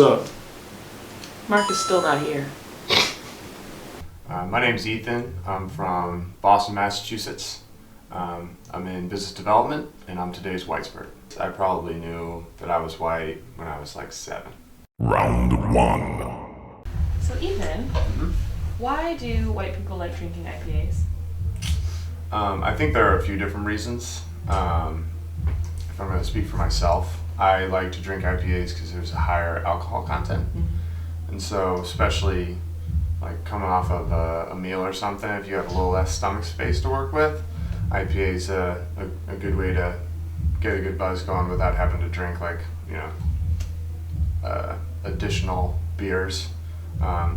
up? Mark is still not here. My name's Ethan. I'm from Boston, Massachusetts. I'm in business development, and I'm today's Whitesburg. I probably knew that I was white when I was like 7. Round 1. So Ethan, why do white people like drinking IPAs? I think there are a few different reasons. If I'm going to speak for myself, I like to drink IPAs because there's a higher alcohol content. And so especially like coming off of a meal or something, if you have a little less stomach space to work with, IPA is a good way to get a good buzz going without having to drink like, additional beers,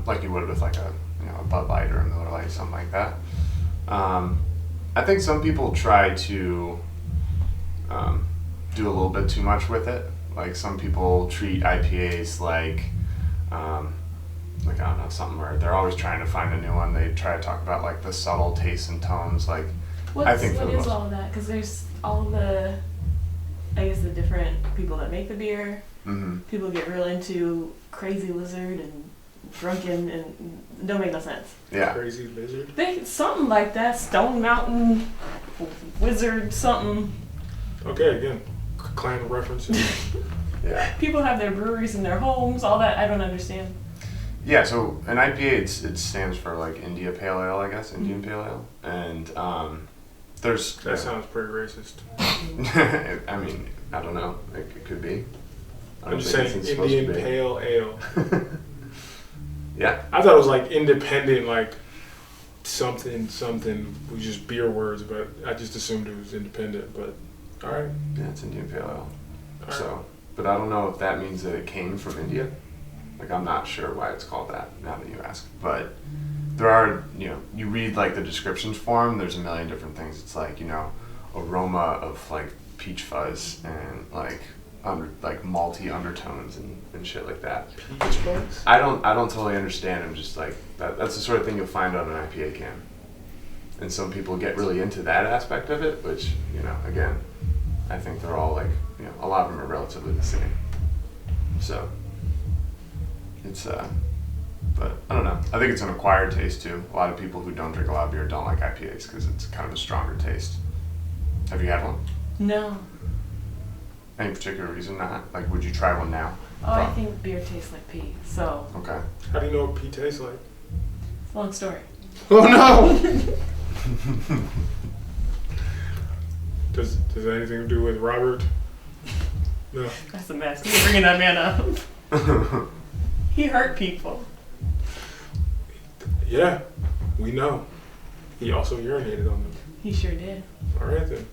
like you would with like a Bud Light or a Miller Lite, something like that. I think some people try to do a little bit too much with it. Like some people treat IPAs like I don't know, something where they're always trying to find a new one. They try to talk about like the subtle tastes and tones. Like What I think is all of that? Because there's all the, I guess, the different people that make the beer. People get real into Crazy Lizard and Drunken, and it don't make no sense. Yeah. Crazy Lizard? Something like that. Stone Mountain Wizard something. Okay, again, clan references. Yeah. People have their breweries in their homes. All that I don't understand. Yeah, so an IPA, it stands for like India Pale Ale, I guess, Indian Pale Ale. And there's... That sounds pretty racist. I mean, I don't know. It could be. I'm just saying Indian Pale Ale. Yeah. I thought it was like independent, like something with just beer words, but I just assumed it was independent, but alright. Yeah, it's Indian Pale Ale. Right. So, but I don't know if that means that it came from India. Like, I'm not sure why it's called that, now that you ask. But there are, you read, like, the descriptions for them, there's a million different things. It's like, aroma of, like, peach fuzz and, like, malty undertones and shit like that. Peach fuzz? I don't totally understand. I'm just, like, that's the sort of thing you'll find on an IPA can. And some people get really into that aspect of it, which, again, I think they're all, like, a lot of them are relatively the same. So... It's, but I don't know. I think it's an acquired taste too. A lot of people who don't drink a lot of beer don't like IPAs because it's kind of a stronger taste. Have you had one? No. Any particular reason not? Like, would you try one now? Oh, I think beer tastes like pee. So. Okay. How do you know what pee tastes like? It's a long story. Oh no! Does it have anything to do with Robert? No. That's a mess. You're bringing that man up. He hurt people. Yeah, we know. He also urinated on them. He sure did. Alright then.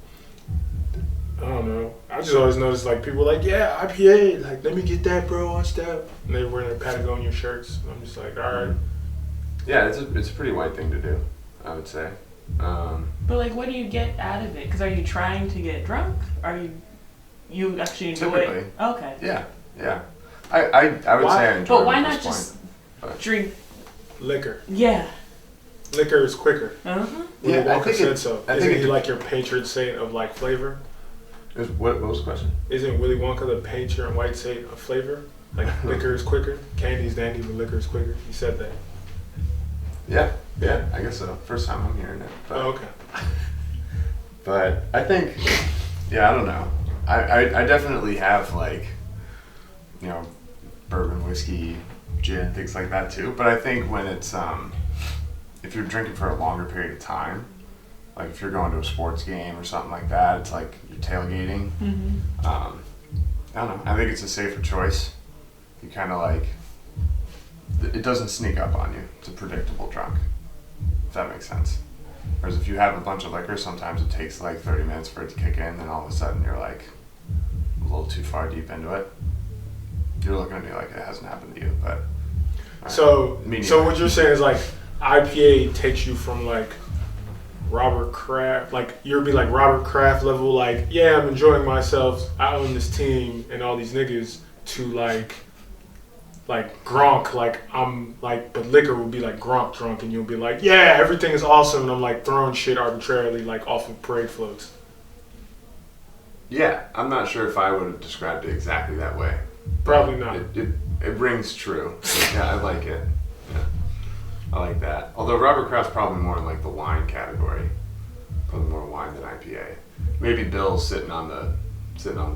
I don't know. I just always notice like people like, yeah, IPA, like let me get that, bro, watch that. And they're wearing their Patagonia shirts. I'm just like, alright. Yeah, it's a pretty white thing to do, I would say. But like, what do you get out of it? Because are you trying to get drunk? Are you actually enjoy Typically. it? Okay. Yeah. I would say I enjoy But it why at not this just point, drink? Liquor. Yeah. Liquor is quicker. Willy Yeah, I Wonka think said it- so. I Isn't think he it- like your patron saint of like flavor? What was the question? Isn't Willy Wonka the patron white saint of flavor? Like liquor is quicker. Candy's dandy, but liquor is quicker. He said that. Yeah, I guess so. First time I'm hearing it. But, Oh, okay. But I think, I don't know. I definitely have like, bourbon, whiskey, gin, things like that too. But I think when it's, if you're drinking for a longer period of time, like if you're going to a sports game or something like that, it's like you're tailgating. I don't know. I think it's a safer choice. You kind of like, it doesn't sneak up on you. It's a predictable drunk, if that makes sense. Whereas if you have a bunch of liquor, sometimes it takes like 30 minutes for it to kick in, then all of a sudden you're like a little too far deep into it. You're looking at me like it hasn't happened to you, but... So what you're saying is like IPA takes you from like Robert Kraft, like you'll be like Robert Kraft level, like, yeah, I'm enjoying myself, I own this team and all these niggas, to like Gronk, like I'm like, but liquor would be like Gronk drunk and you'll be like, yeah, everything is awesome, and I'm like throwing shit arbitrarily like off of parade floats. Yeah, I'm not sure if I would have described it exactly that way. Probably not. It rings true. Yeah, I like it. Yeah. I like that. Although Robert Kraft's probably more in like the wine category. Probably more wine than IPA. Maybe Bill's sitting on the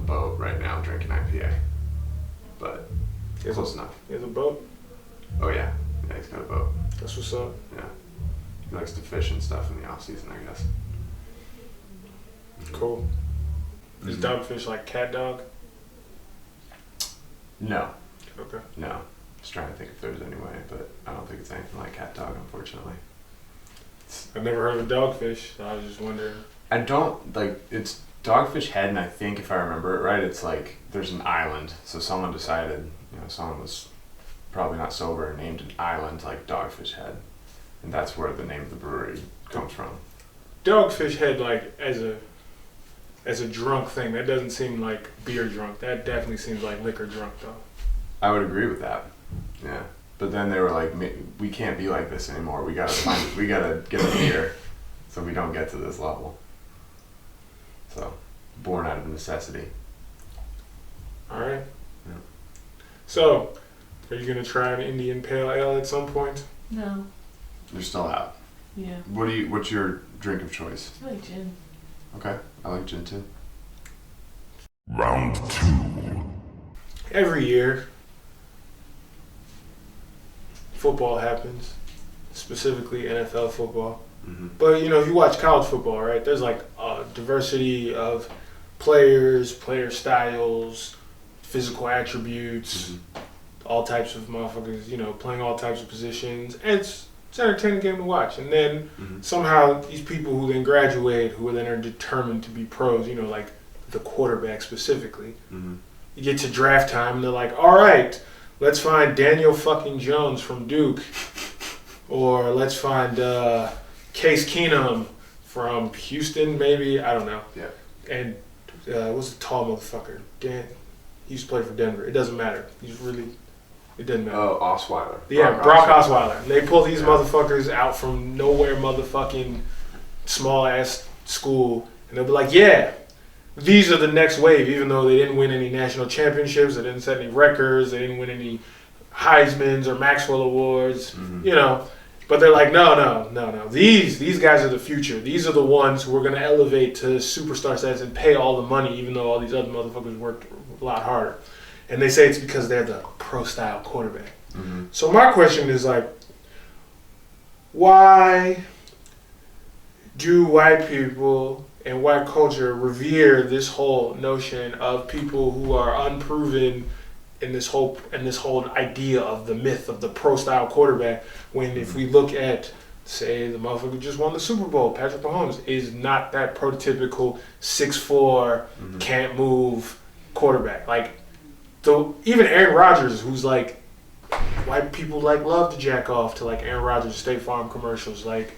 boat right now drinking IPA. But close enough. He has a boat? Oh yeah. Yeah, he's got a boat. That's what's up. Yeah. He likes to fish and stuff in the off season, I guess. Cool. Is Dogfish like cat dog? No. Okay. No. Just trying to think if there's any way, but I don't think it's anything like cat dog, unfortunately. I've never heard of Dogfish, so I was just wondering. I don't, like, it's Dogfish Head, and I think if I remember it right, it's like there's an island. So someone decided, someone was probably not sober and named an island like Dogfish Head. And that's where the name of the brewery comes from. Dogfish Head, like, as a drunk thing, that doesn't seem like beer drunk. That definitely seems like liquor drunk, though. I would agree with that. Yeah. But then they were like, we can't be like this anymore. We gotta get a beer so we don't get to this level. So, born out of necessity. All right. Yeah. So, are you gonna try an Indian Pale Ale at some point? No. You're still out. Yeah. What's your drink of choice? I like gin. Okay, I like gin too. Round 2. Every year, football happens, specifically NFL football. Mm-hmm. But if you watch college football, right, there's like a diversity of players, player styles, physical attributes, all types of motherfuckers, playing all types of positions. And it's an entertaining game to watch. And then somehow these people who then graduate, who then are determined to be pros, like the quarterback specifically, you get to draft time and they're like, all right, let's find Daniel fucking Jones from Duke. Or let's find Case Keenum from Houston, maybe. I don't know. Yeah. And what's the tall motherfucker? Dan. He used to play for Denver. It doesn't matter. It doesn't matter. Oh, Osweiler. Yeah, Brock Osweiler. And they pull these motherfuckers out from nowhere motherfucking small-ass school. And they'll be like, yeah, these are the next wave, even though they didn't win any national championships, they didn't set any records, they didn't win any Heisman's or Maxwell Awards, But they're like, no. These guys are the future. These are the ones who are going to elevate to superstar status and pay all the money, even though all these other motherfuckers worked a lot harder. And they say it's because they're the pro-style quarterback. So my question is like, why do white people and white culture revere this whole notion of people who are unproven in this whole idea of the myth of the pro-style quarterback, when if we look at, say, the motherfucker who just won the Super Bowl, Patrick Mahomes, is not that prototypical 6'4", can't move quarterback. Like, even Aaron Rodgers, who's like, white people love to jack off to Aaron Rodgers State Farm commercials, that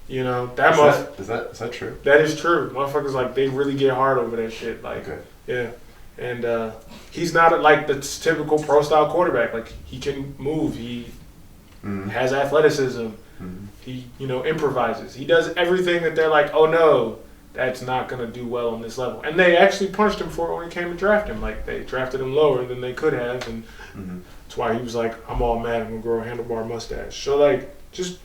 is that true? That is true. Motherfuckers they really get hard over that shit. Okay. Yeah. And he's not the typical pro-style quarterback. He can move. He has athleticism. He, improvises. He does everything that they're like, oh no, that's not going to do well on this level. And they actually punished him for it when it came to draft him. They drafted him lower than they could have. And that's why he was like, I'm all mad. I'm going to grow a handlebar mustache. So, just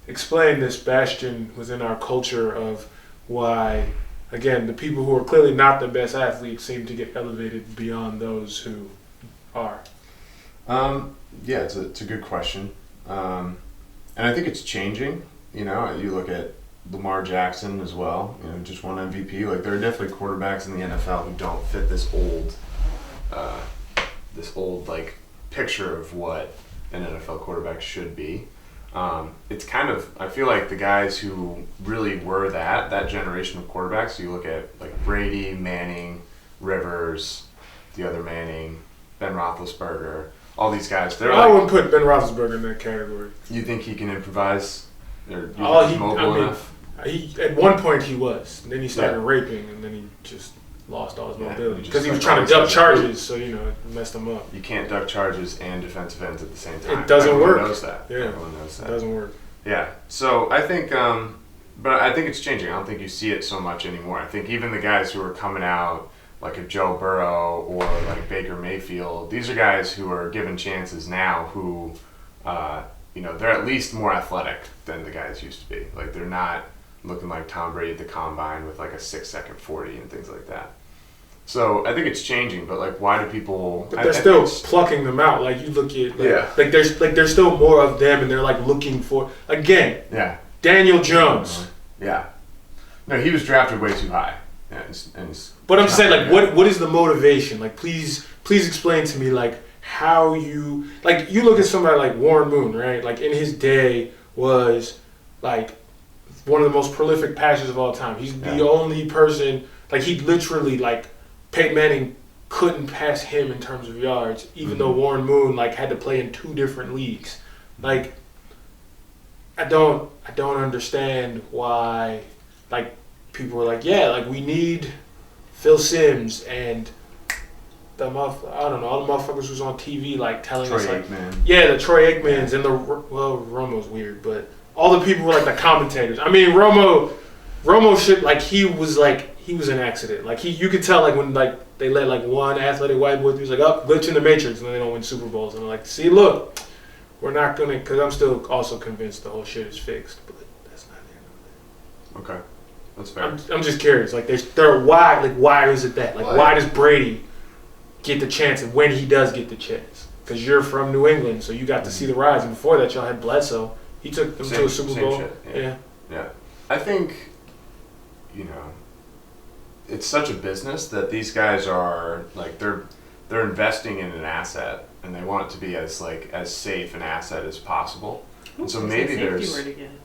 explain this bastion within our culture of why, again, the people who are clearly not the best athletes seem to get elevated beyond those who are. Yeah, it's a good question. And I think it's changing. You look at Lamar Jackson as well, just won MVP. There are definitely quarterbacks in the NFL who don't fit this old picture of what an NFL quarterback should be. It's kind of, I feel like the guys who really were that generation of quarterbacks, you look at Brady, Manning, Rivers, the other Manning, Ben Roethlisberger, all these guys. I wouldn't put Ben Roethlisberger in that category. You think he can improvise? Or he's mobile enough? At one point he was. And then he started raping, and then he just lost all his mobility. Because he was trying to duck charges, so, it messed him up. You can't duck charges and defensive ends at the same time. It doesn't work. Everyone knows that. Yeah. Everyone knows that. It doesn't work. Yeah. So I think, but I think it's changing. I don't think you see it so much anymore. I think even the guys who are coming out like a Joe Burrow or like Baker Mayfield. These are guys who are given chances now who, they're at least more athletic than the guys used to be. Like they're not looking like Tom Brady at the combine with like a 6-second 40 and things like that. So I think it's changing, but like, why do people? But they're still plucking them out. Like you look at, there's still more of them, and they're like looking for again. Yeah. Daniel Jones. Yeah. No, he was drafted way too high. Yeah, but I'm saying, like, what is the motivation? Like, please explain to me, like, how you look at somebody like Warren Moon, right? Like, in his day was like one of the most prolific passers of all time. He's the only person. Like, he literally like. Peyton Manning couldn't pass him in terms of yards, even though Warren Moon like had to play in 2 different leagues. Like, I don't understand why like people were like, yeah, like we need Phil Simms and I don't know, all the motherfuckers was on TV like telling Troy us like, Aikman. Yeah, the Troy Aikmans and Romo's weird, but all the people were like the commentators. I mean, Romo shit, like he was an accident. Like you could tell like when like they let like one athletic white boy, he was like, glitch in the matrix, and then they don't win Super Bowls. And they're like, see, look, we're not gonna, because I'm still also convinced the whole shit is fixed, but that's not there. Okay, that's fair. I'm just curious. Like why is it that? Like why does Brady get the chance, and when he does get the chance? Because you're from New England, so you got to see the rise. And before that, y'all had Bledsoe. He took them to a Super Bowl. Shit. Yeah. I think, it's such a business that these guys are like they're investing in an asset, and they want it to be as safe an asset as possible. And so maybe there's word again.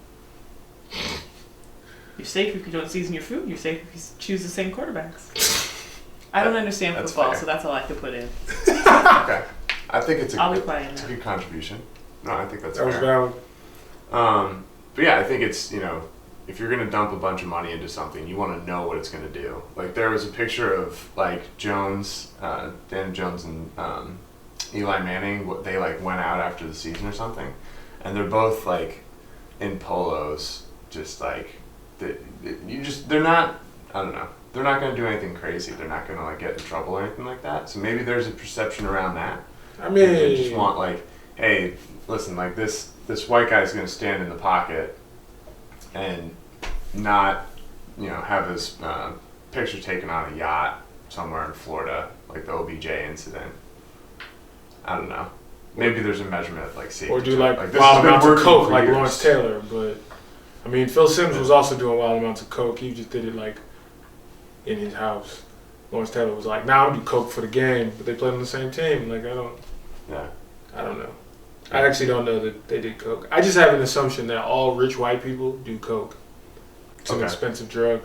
You're safe if you don't season your food. You're safe if you choose the same quarterbacks. I don't understand football, so that's all I have to put in. Okay, I think it's a good contribution. No, I think that's fair. That was valid. But yeah, I think it's if you're going to dump a bunch of money into something, you want to know what it's going to do. Like, there was a picture of, like, Dan Jones and Eli Manning. They, like, went out after the season or something. And they're both, like, in polos, just, like, they're not, I don't know. They're not going to do anything crazy. They're not going to, like, get in trouble or anything like that. So maybe there's a perception around that. I mean... They just want, like, hey, listen, like, this white guy's going to stand in the pocket and not, have his picture taken on a yacht somewhere in Florida, like the OBJ incident. I don't know. Maybe there's a measurement of like safety. Or do like wild amounts of coke like Lawrence Taylor. But, I mean, Phil Simms was also doing wild amounts of coke. He just did it like in his house. Lawrence Taylor was like, I'm do coke for the game, but they played on the same team. Like, I don't know. I actually don't know that they did coke. I just have an assumption that all rich white people do coke. It's an expensive drug.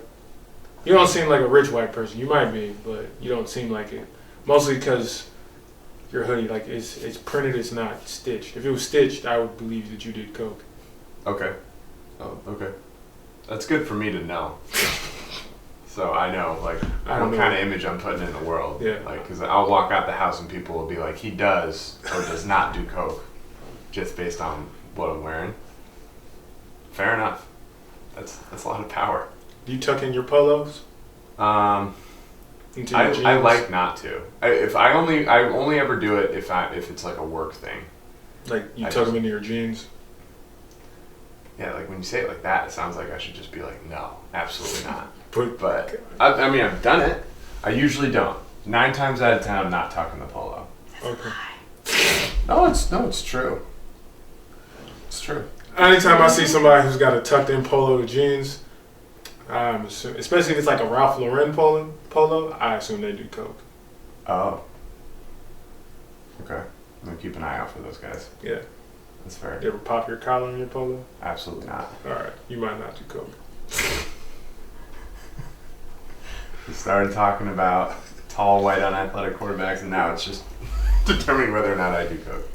You don't seem like a rich white person. You might be, but you don't seem like it. Mostly because your hoodie, like, it's printed, it's not stitched. If it was stitched, I would believe that you did coke. Okay. Oh, okay. That's good for me to know. So I know, like, what kind of image I'm putting in the world. Yeah. Like, because I'll walk out the house and people will be like, he does or does not do coke, just based on what I'm wearing. Fair enough. That's a lot of power. Do you tuck in your polos? I like not to. I only ever do it if it's like a work thing. Like you tuck them into your jeans. Yeah, like when you say it like that, it sounds like I should just be like, no, absolutely not. But I mean, I've done it. I usually don't. 9 times out of 10, I'm not tucking the polo. Okay. No, it's true. It's true. Anytime I see somebody who's got a tucked in polo to jeans, I'm assuming, especially if it's like a Ralph Lauren polo, I assume they do coke. Oh. Okay. I'm going to keep an eye out for those guys. Yeah. That's fair. You ever pop your collar in your polo? Absolutely not. Alright. You might not do coke. We started talking about tall, white, unathletic quarterbacks, and now it's just determining whether or not I do coke.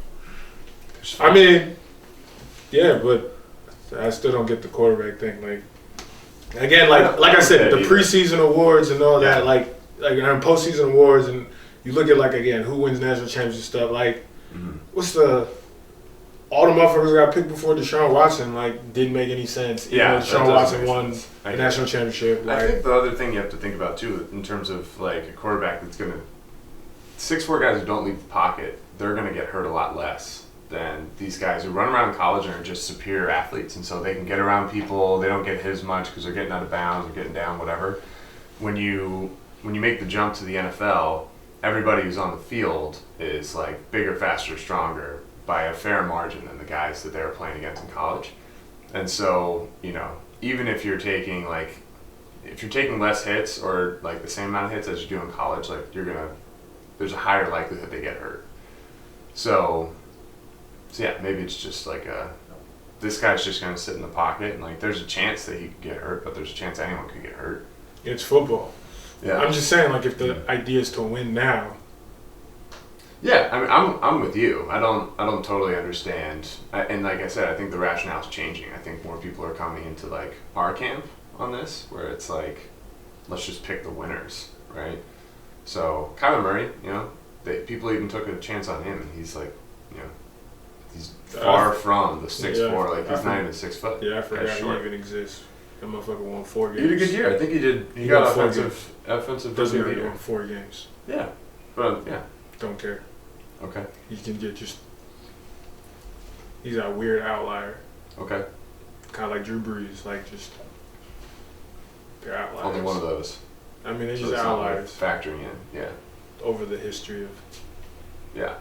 I mean, yeah, but I still don't get the quarterback thing. Like, again, like I said, the preseason awards and all that, like postseason awards, and you look at, like, again, who wins national championship stuff. Like, what's the all the motherfuckers got picked before Deshaun Watson, like, didn't make any sense. Even though Deshaun Watson won the national championship. Like, I think the other thing you have to think about, too, in terms of, like, a quarterback that's going to... 6'4" guys who don't leave the pocket, they're going to get hurt a lot less than these guys who run around college and are just superior athletes. And so they can get around people. They don't get hit as much because they're getting out of bounds or getting down, whatever. When you make the jump to the NFL, everybody who's on the field is, like, bigger, faster, stronger by a fair margin than the guys that they were playing against in college. And so, you know, even if you're taking less hits or like the same amount of hits as you do in college, like there's a higher likelihood they get hurt. So yeah, maybe it's just like this guy's just gonna sit in the pocket and like there's a chance that he could get hurt, but there's a chance anyone could get hurt. It's football. Yeah. I'm just saying, like, if the idea is to win now. Yeah, I mean, I'm with you. I don't totally understand. And like I said, I think the rationale's changing. I think more people are coming into like our camp on this, where it's like, let's just pick the winners, right? So Kyler Murray, you know, people even took a chance on him, and he's like, you know, he's far from the 6'4", like he's not even 6 foot. Yeah, I forgot he even exists. That motherfucker won 4 games. He had a good year. I think he did. He got offensive. Doesn't matter. He won 4 games. Yeah, but yeah. Don't care. Okay. He can get just. He's a weird outlier. Okay. Kind of like Drew Brees, like just. They're outliers. Only one of those. I mean, they're just outliers. Factoring in, yeah. Over the history of. Yeah.